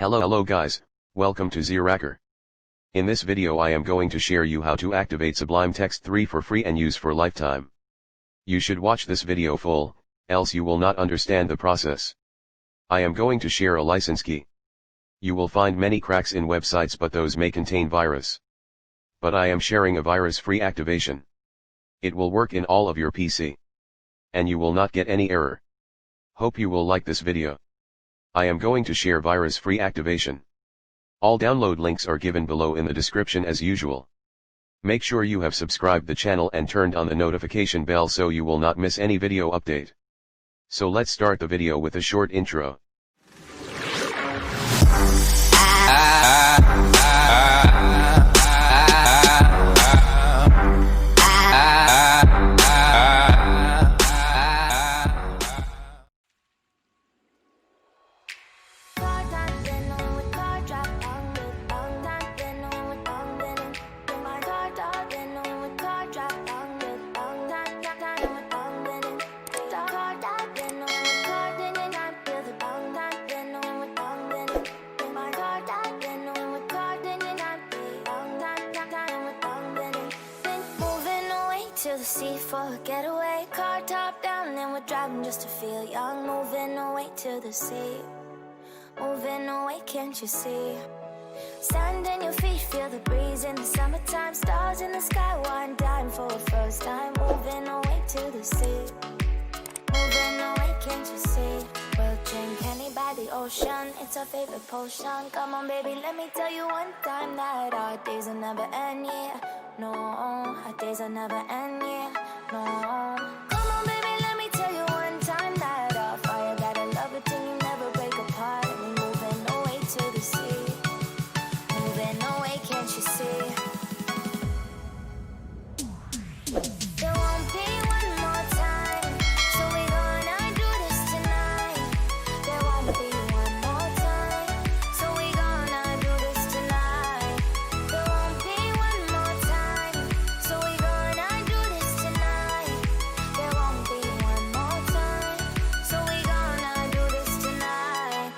Hello guys, welcome to Zeracker. In this video I am going to share you how to activate Sublime Text 3 for free and use for lifetime. You should watch this video full, else you will not understand the process. I am going to share a license key. You will find many cracks in websites, but those may contain virus. But I am sharing a virus-free activation. It will work in all of your PC. And you will not get any error. Hope you will like this video. I am going to share virus-free activation. All download links are given below in the description as usual. Make sure you have subscribed the channel and turned on the notification bell so you will not miss any video update. So let's start the video with a short intro. To the sea for a getaway, car top down and we're driving just to feel young. Moving away to the sea, moving away, can't you see? Sand in your feet, feel the breeze in the summertime. Stars in the sky, one dime for a first time. Moving away to the sea, moving away, can't you see? We'll drink honey by the ocean, it's our favorite potion. Come on baby, let me tell you one time that our days will never end, yeah. No, our days will never end, yeah. No. Come on baby, let me tell you one time that our fire got a love it till you never break apart. And we're moving away to the sea, moving away, can't you see? There won't be one more time, so we gonna do this tonight. There won't be one more time, so we gonna do this tonight. There won't be one more time, so we gonna do this tonight. There won't be one more time, so we gonna do this tonight.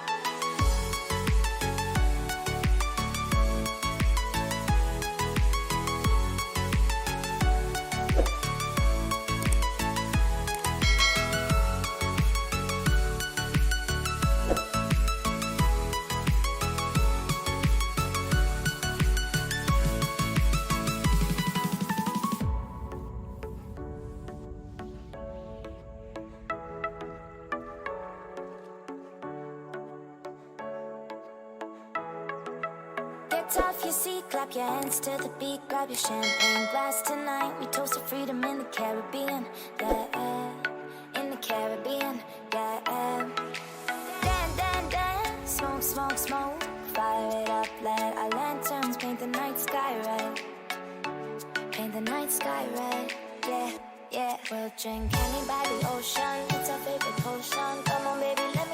Get off your seat, clap your hands to the beat, grab your champagne glass tonight. We toast to freedom in the Caribbean, yeah, in the Caribbean, yeah. Dance, smoke, smoke, smoke, fire it up, let our lanterns paint the night sky red. Paint the night sky red, yeah, yeah. We'll drink honey by the ocean, it's our favorite potion. Come on baby, let me